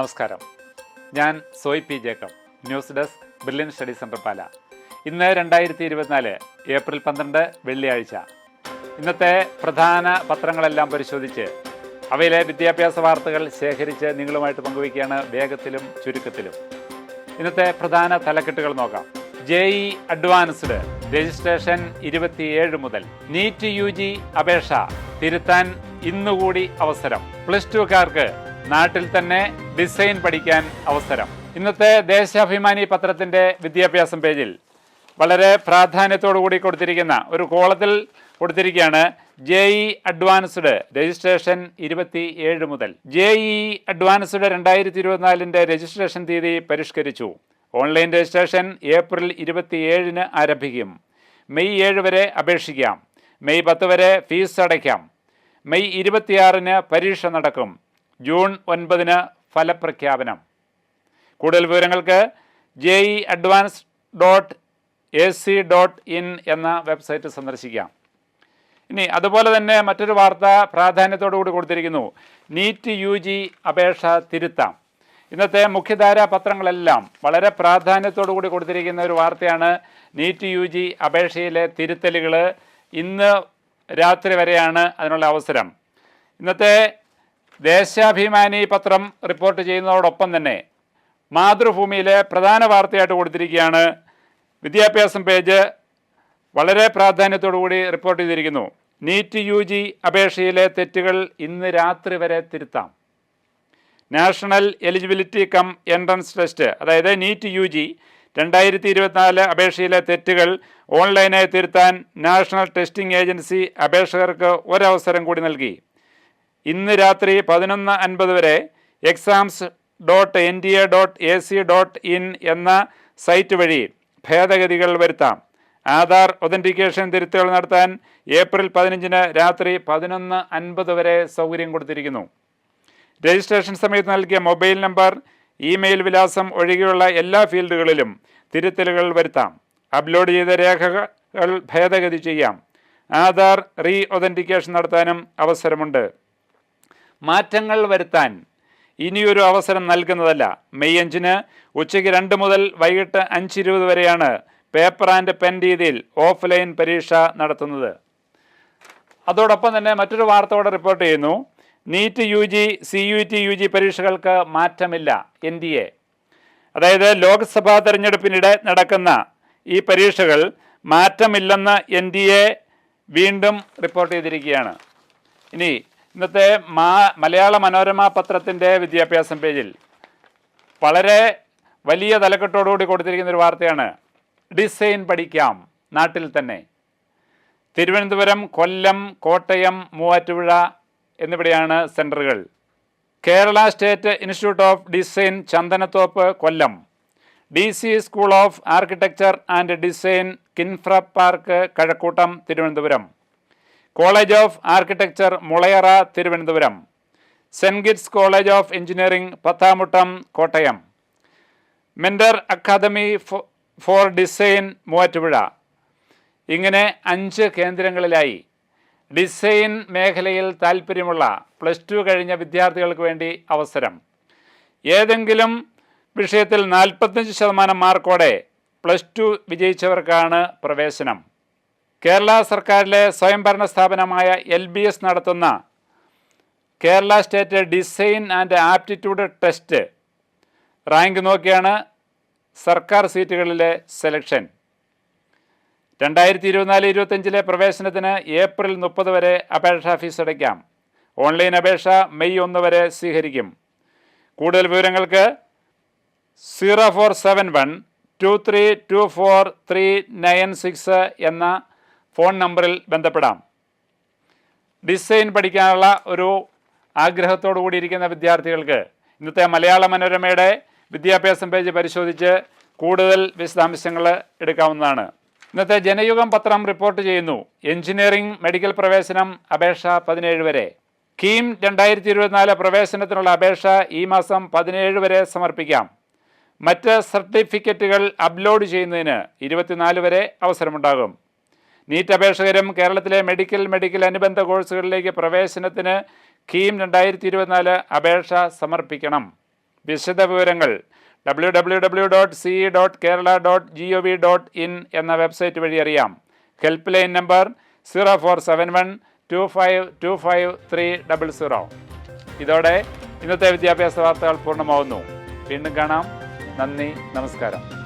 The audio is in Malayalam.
നമസ്കാരം. ഞാൻ Soy P Jacob, news desk, brilliant study centre Pala. ഇന്ന് 2024 ഏപ്രിൽ 12 വെള്ളിയാഴ്ച. ഇന്നത്തെ പ്രധാന പത്രങ്ങളെല്ലാം പരിശോധിച്ച് അവയിലെ വിദ്യാഭ്യാസ വാർത്തകൾ ശേഖരിച്ച് നിങ്ങളുമായിട്ട് പങ്കുവയ്ക്കുകയാണ്, വേഗത്തിലും ചുരുക്കത്തിലും. ഇന്നത്തെ പ്രധാന തലക്കെട്ടുകൾ നോക്കാം. JEE അഡ്വാൻസ്ഡ് രജിസ്ട്രേഷൻ 27 മുതൽ. നീറ്റ് UG അപേക്ഷ തിരുത്താൻ ഇന്നുകൂടി അവസരം. +2കാർക്ക് നാട്ടിൽ തന്നെ ഡിസൈൻ പഠിക്കാൻ അവസരം. ഇന്നത്തെ ദേശാഭിമാനി പത്രത്തിന്റെ വിദ്യാഭ്യാസം പേജിൽ വളരെ പ്രാധാന്യത്തോടു കൂടി കൊടുത്തിരിക്കുന്ന ഒരു കോളത്തിൽ കൊടുത്തിരിക്കുകയാണ്, JEE അഡ്വാൻസ്ഡ് രജിസ്ട്രേഷൻ 27 മുതൽ. JEE അഡ്വാൻസ്ഡ് 2024 രജിസ്ട്രേഷൻ തീയതി പരിഷ്കരിച്ചു. ഓൺലൈൻ രജിസ്ട്രേഷൻ ഏപ്രിൽ 27 ആരംഭിക്കും. മെയ് 7 വരെ അപേക്ഷിക്കാം. മെയ് 10 വരെ ഫീസ് അടയ്ക്കാം. മെയ് 26 പരീക്ഷ നടക്കും. ജൂൺ 9 ഫലപ്രഖ്യാപനം. കൂടുതൽ വിവരങ്ങൾക്ക് JEEadvance.ac.in എന്ന വെബ്സൈറ്റ് സന്ദർശിക്കാം. ഇനി അതുപോലെ തന്നെ മറ്റൊരു വാർത്ത പ്രാധാന്യത്തോടു കൂടി കൊടുത്തിരിക്കുന്നു. നീറ്റ് UG അപേക്ഷ തിരുത്താം. ഇന്നത്തെ മുഖ്യധാരാ പത്രങ്ങളെല്ലാം വളരെ പ്രാധാന്യത്തോടു കൂടി കൊടുത്തിരിക്കുന്ന ഒരു വാർത്തയാണ്. നീറ്റ് UG അപേക്ഷയിലെ തിരുത്തലുകൾ ഇന്ന് രാത്രി വരെയാണ് അതിനുള്ള അവസരം. ഇന്നത്തെ ദേശാഭിമാനി പത്രം റിപ്പോർട്ട് ചെയ്യുന്നതോടൊപ്പം തന്നെ മാതൃഭൂമിയിലെ പ്രധാന വാർത്തയായിട്ട് കൊടുത്തിരിക്കുകയാണ്. വിദ്യാഭ്യാസം പേജ് വളരെ പ്രാധാന്യത്തോടു കൂടി റിപ്പോർട്ട് ചെയ്തിരിക്കുന്നു. നീറ്റ് UG അപേക്ഷയിലെ തെറ്റുകൾ ഇന്ന് രാത്രി വരെ തിരുത്താം. National eligibility cum entrance test, അതായത് നീറ്റ് UG 2024 അപേക്ഷയിലെ തെറ്റുകൾ ഓൺലൈനായി തിരുത്താൻ നാഷണൽ ടെസ്റ്റിംഗ് ഏജൻസി അപേക്ഷകർക്ക് ഒരവസരം കൂടി നൽകി. ഇന്ന് രാത്രി 11:50 വരെ exams.nta.ac.in എന്ന സൈറ്റ് വഴി ഭേദഗതികൾ വരുത്താം. ആധാർ ഒതൻറ്റിക്കേഷൻ തിരുത്തുകൾ നടത്താൻ ഏപ്രിൽ 15 രാത്രി 11:50 വരെ സൗകര്യം കൊടുത്തിരിക്കുന്നു. രജിസ്ട്രേഷൻ സമയത്ത് നൽകിയ മൊബൈൽ നമ്പർ, ഇമെയിൽ വിലാസം ഒഴികെയുള്ള എല്ലാ ഫീൽഡുകളിലും തിരുത്തലുകൾ വരുത്താം. അപ്ലോഡ് ചെയ്ത രേഖകൾ ഭേദഗതി ചെയ്യാം. ആധാർ റീ ഒതൻറ്റിക്കേഷൻ നടത്താനും അവസരമുണ്ട്. മാറ്റങ്ങൾ വരുത്താൻ ഇനിയൊരു അവസരം നൽകുന്നതല്ല. മെയ് 5 ഉച്ചയ്ക്ക് 2 മുതൽ വൈകിട്ട് 5:20 വരെയാണ് പേപ്പർ ആൻഡ് പെൻ രീതിയിൽ ഓഫ്ലൈൻ പരീക്ഷ നടത്തുന്നത്. അതോടൊപ്പം തന്നെ മറ്റൊരു വാർത്തയോടെ റിപ്പോർട്ട് ചെയ്യുന്നു. നീറ്റ് UG CUET UG പരീക്ഷകൾക്ക് മാറ്റമില്ല. NDA, അതായത് ലോക്സഭാ തെരഞ്ഞെടുപ്പിനിടെ നടക്കുന്ന ഈ പരീക്ഷകൾ മാറ്റമില്ലെന്ന് NDA വീണ്ടും റിപ്പോർട്ട് ചെയ്തിരിക്കുകയാണ്. ഇനി ഇന്നത്തെ മലയാള മനോരമ പത്രത്തിൻ്റെ വിദ്യാഭ്യാസം പേജിൽ വളരെ വലിയ തലക്കെട്ടോടുകൂടി കൊടുത്തിരിക്കുന്ന ഒരു വാർത്തയാണ്. ഡിസൈൻ പഠിക്കാം നാട്ടിൽ തന്നെ. തിരുവനന്തപുരം, കൊല്ലം, കോട്ടയം, മൂവാറ്റുപുഴ എന്നിവിടെയാണ് സെൻറ്ററുകൾ. Kerala state institute of design Chandanathope, Kollam. DC school of architecture and design Kinfra park, Kazhakoottam, Thiruvananthapuram. College of architecture, Mulayara, Thiruvananthapuram. Saint Gits college of engineering, Pathamuttam, Kottayam. Mentor academy for design, Muvattupuzha. ഇങ്ങനെ 5 കേന്ദ്രങ്ങളിലായി ഡിസൈൻ മേഖലയിൽ താൽപ്പര്യമുള്ള +2 കഴിഞ്ഞ വിദ്യാർത്ഥികൾക്ക് വേണ്ടി അവസരം. ഏതെങ്കിലും വിഷയത്തിൽ 45% മാർക്കോടെ +2 വിജയിച്ചവർക്കാണ് പ്രവേശനം. കേരള സർക്കാരിലെ സ്വയംഭരണ സ്ഥാപനമായ LBS നടത്തുന്ന Kerala state design and aptitude test rank നോക്കിയാണ് സർക്കാർ സീറ്റുകളിലെ സെലക്ഷൻ. 2024-25 പ്രവേശനത്തിന് ഏപ്രിൽ 30 വരെ അപേക്ഷാ ഫീസ് അടയ്ക്കാം. ഓൺലൈൻ അപേക്ഷ മെയ് 1 വരെ സ്വീകരിക്കും. കൂടുതൽ വിവരങ്ങൾക്ക് 0471232439 എന്ന ഫോൺ നമ്പറിൽ ബന്ധപ്പെടാം. ഡിസൈൻ പഠിക്കാനുള്ള ഒരു ആഗ്രഹത്തോടു കൂടിയിരിക്കുന്ന വിദ്യാർത്ഥികൾക്ക് ഇന്നത്തെ മലയാള മനോരമയുടെ വിദ്യാഭ്യാസം പേജ് പരിശോധിച്ച് കൂടുതൽ വിശദാംശങ്ങൾ എടുക്കാവുന്നതാണ്. ഇന്നത്തെ ജനയുഗം പത്രം റിപ്പോർട്ട് ചെയ്യുന്നു. എഞ്ചിനീയറിംഗ് മെഡിക്കൽ പ്രവേശനം അപേക്ഷ 17 വരെ. കീം 2024 പ്രവേശനത്തിനുള്ള അപേക്ഷ ഈ മാസം 17 വരെ സമർപ്പിക്കാം. മറ്റ് സർട്ടിഫിക്കറ്റുകൾ അപ്ലോഡ് ചെയ്യുന്നതിന് 24 വരെ അവസരമുണ്ടാകും. നീറ്റ് അപേക്ഷകരും കേരളത്തിലെ മെഡിക്കൽ അനുബന്ധ കോഴ്സുകളിലേക്ക് പ്രവേശനത്തിന് കീം 2024 അപേക്ഷ സമർപ്പിക്കണം. വിശദ വിവരങ്ങൾ www.ce.kerala.gov.in എന്ന വെബ്സൈറ്റ് വഴി അറിയാം. Help line number 0471252530. ഇതോടെ ഇന്നത്തെ വിദ്യാഭ്യാസ വാർത്തകൾ പൂർണ്ണമാവുന്നു. വീണ്ടും കാണാം. നന്ദി, നമസ്കാരം.